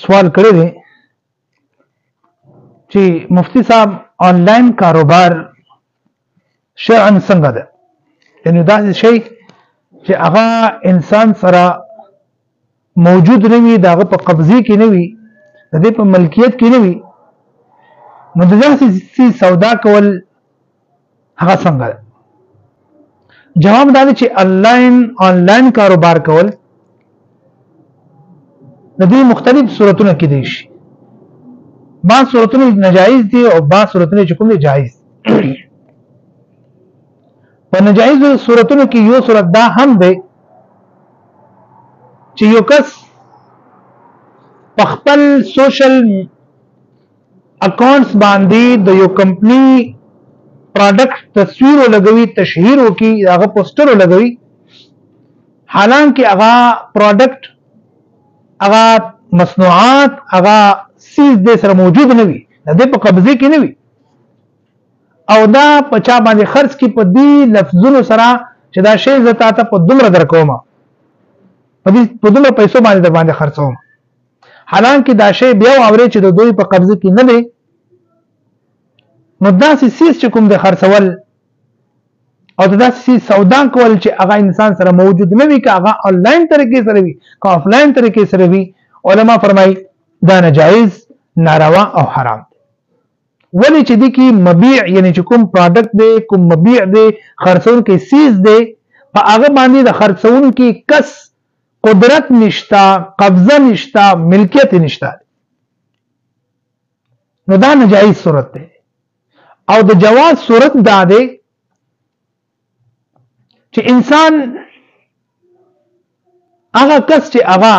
سوال کړی دی چې مفتی صاحب آنلاین کاروبار شرعاً څنګه ده؟ یعنی دا شی چې هغه انسان سره موجود نه وي، د هغه په قبضه کې نه وي، د دې په ملکیت کې نه وي، نو د داسې سودا کول هغه څنګه ده؟ جواب دا دی چې آنلاین کاروبار کول د دې مختلف صورتونه کې دي شي. بعض صورتونه ناجایز دي او بعض صورتونه چې کوم دي جایز. په ناجایز صورتونو کې یو صورت دا هم دی چې یو کس په خپل سوشل اکاونټس باندې د یو کمپنی پروډکټ تصویر ولګوي، تشهیر وکي، هغه پوسټر ولګوي، حالانکه هغه پروډکټ، هغه مصنوعات، هغه سیز د سره موجود نه وي، د دې په قبضه کې نه وي، او دا په چا باندې خرڅ کی په دې لفظونو سره چې دا شی زه تاسو په دومره درکوم، په دومره پیسو باندې در باندې خرڅوم، حالانکه دا شی بیا اوري چې د دوی په قبضه کې نه دی. نو داسې سیز چې کوم د خرڅول او داسې سودا کول چې هغه انسان سره موجود نه وي، که هغه آنلاین طریقې سره وي که آفلاین طریقې سره وي، علما فرمایي دا ناجایز، ناروا او حرام. ولی چې دی کې مبيع یعنی چې کوم پروډکټ دی، کوم مبيع دی، خرڅون کې سیز دی، په هغه باندې د خرڅون کې کس قدرت نشتا، قبضه نشتا، ملکیت نشتا، نو دا ناجایز صورت دی. او د جواز صورت دا دی چې انسان هغه کس چې هغه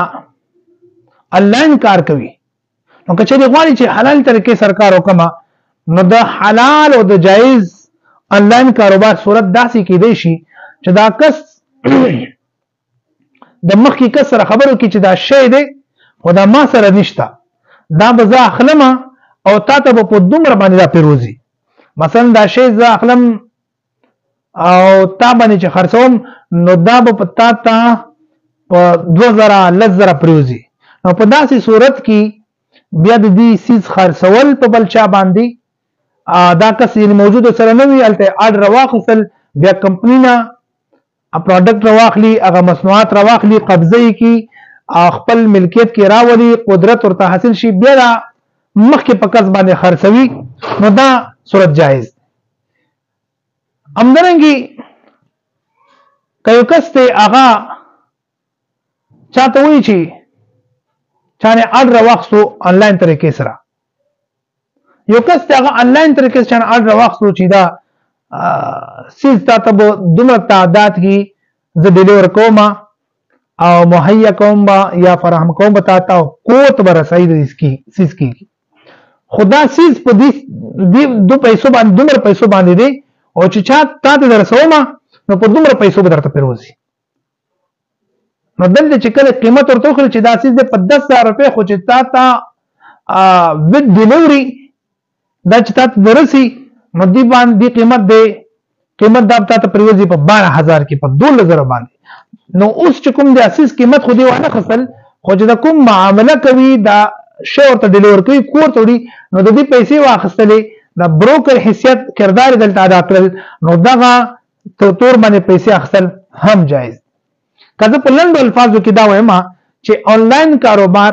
آنلاین کار کوي، نو که چېرې غواړي چې حلال طریقې سره کار وکړم، نو د حلال او د جایز آنلاین کاروبار صورت داسې کېدی شي چې دا کس د مخکې کس سره خبرو کې چې دا شی دی خو دا ما سره نشته، دا به زه اخلم او تا ته به په دومره باندې دا پیروزي، مثلا دا شی زه اخلم او تا باندې چې خرڅوم، نو دا به په تا ته په 2000 لزره پریوزي. نو په داسې صورت کې بیا د دې سیز خرڅول په بل چا باندې دا کس یعنی موجود سره نه وي، هلته اډر راواخیستل، بیا کمپنی نه پروډکټ راواخلي، هغه مصنوعات راواخلي، قبضه یې کړي، خپل ملکیت کې راولي، قدرت ورته حاصل شي، بیا دا مخکې په کس باندې خرڅوي، نو دا صورت جایز. همدارنګې که یو کس دی هغه چاته وایي چې چانه اډر واخستو آنلاین طریقې سره، یو کس ته هغه آنلاین طریقې سره چانه اډر واخستو چې دا سیز تاته به دومره تعداد کې زه ډیلیور کوم او مهیا کوم یا فراهم کوم به تاته او قوت به رسایي د سیز کېږي، خو دا سیز په دې پیسو باندې دومره پیسو باندې دی او چې چا تاته در رسوم نو په دومره پیسو به درته پیروزي. نو دلته چې کله قیمت ورته وکړي چې دا سیز دی په 10,000 روپۍ، خو چې تا ته وید ډیلیوري دا چې تا ته درسي، نو دې باندې قیمت دا تا ته پریوزي په 12,000 کې، په 12,000 باندې. نو اوس چې کوم د اساس قیمت خو دی وانه خپل، خو چې دا کوم معامله کوي دا شی ورته ډیلیور کوي کور ته وړي، نو د دې پیسې واخیستلې د بروکر حیثیت کردار دلته ادا کړل، نو دغه تور باندې پیسې اخیستل هم جایز. که زه په لنډو الفاظو کې دا وایم چې آنلاین کاروبار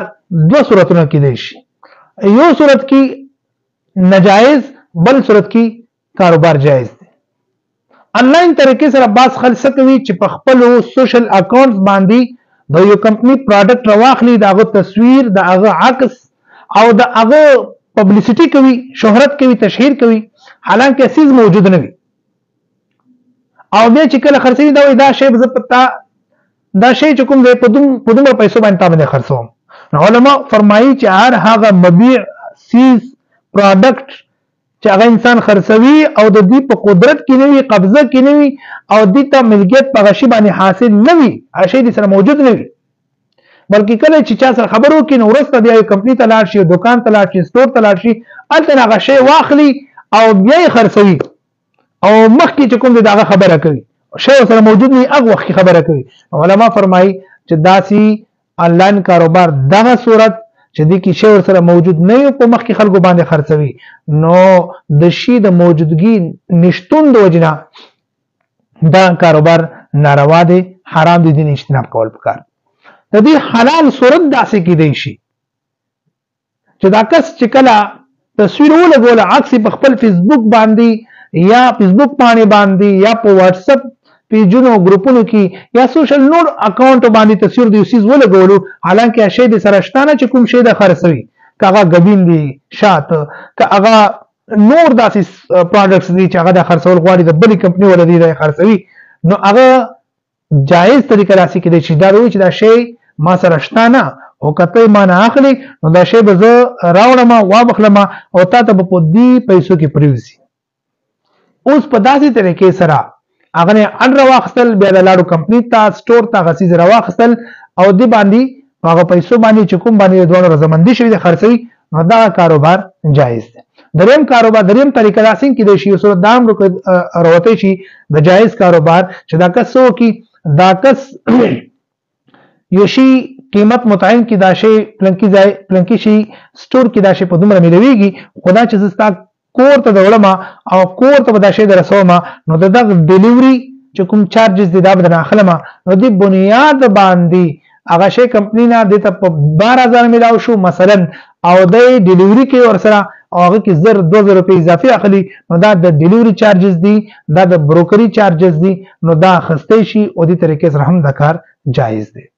دوه صورتونه کېدی شي، یو صورت کې ناجایز، بل صورت کې کاروبار جایز دی. آنلاین طریقې سره بعض خلک څه کوي چې په خپلو سوشل اکاونټ باندې د یو کمپنی پروډکټ راواخلي، د هغه تصویر، د هغه عکس او د هغه پبلیسټي کوي، شهرت کوي، تشهیر کوي، حالانکه اساس موجود نه وي، او بیا چې کله خرڅوي دا وایي دا شی زه پتا دا شی چې کوم دی په دومره پیسو باندې تا باندې خرڅوم. نو علما فرمایي چې هر هغه مبيع سیز پروډکټ چې هغه انسان خرڅوي او د دې په قدرت کې نه وي، قبضه کې نه وي، او دې ته ملکیت په غشي باندې حاصل نه وي، هغه شی دې سره موجود نه وي، بلکې کله چې چا سره خبر وکړي نو وروسته بیا یو کمپنی ته لاړ شي، دکان ته لاړ شي، سټور ته لاړ شي، هلته هغه شی واخلي او بیا یې خرڅوي، او مخکې چې کوم دی هغه خبره کوي، شی سره موجود نه هغه وخت خبره کوي. علما فرمایي چې داسې آنلاین کاروبار دغه صورت چې دې کې شی ورسره موجود نه وي په مخکې خلکو باندې خرڅوي نو د شی د موجودګي نشتون د وجنه دا کاروبار ناروا دی حرام دي دین اجتناب کول پکار د دې حلال صورت داسې کېدای شي چې دا کس چې کله تصویر ولګول عکس په خپل فیسبوک باندې یا فیسبوک باندې یا په واتس اپ پیجونو ګروپونو کې یا سوشل نور اکاونټ باندې تصویر دی سیز ولګولو حالانکه شی د سرشتانه چې کوم شی د خرڅوي کاغه غبین دی شات کاغه نور داسې پروډکټس دي چې هغه د خرڅول غواړي د بلې کمپنی ولدي د خرڅوي نو هغه جایز طریقه راسي کې چې دا وي چې دا شی ما سرشتانه او کته ما نه اخلي نو دا شی به زه راوړم وا بخلم او تا ته په دې پیسو کې پریوزي اوس په داسې طریقې سره هغه نه اډر واخستل بیا د لاړو کمپنی ته سٹور ته غسیز راوخستل او دی باندې هغه پیسو باندې چې کوم باندې دوه رضامندي شوی د خرڅي نو دا کاروبار جایز دی دریم کاروبار دریم طریقه راسین کې د شی صورت دام وروته شي د جایز کاروبار چې دا کسو کې دا کس یو شی قیمت متعین کې دا شی پلنکی شي سٹور کې دا شی په دومره ملويږي خدا چې زستا کور ته د علماء او کور ته د شی درسومه نو د ډیلیوري چې کوم چارجز دي دا به داخله نو دی بنیاد باندې هغه شی کمپنی نه د ته په 12000 ملاو شو مثلا او د ډیلیوري کې ورسره او هغه کې 2000 روپے اضافي اخلي نو دا د ډیلیوري چارجز دي دا د بروکري چارجز دي نو دا خسته شي او دې طریقې سره هم د کار جایز دي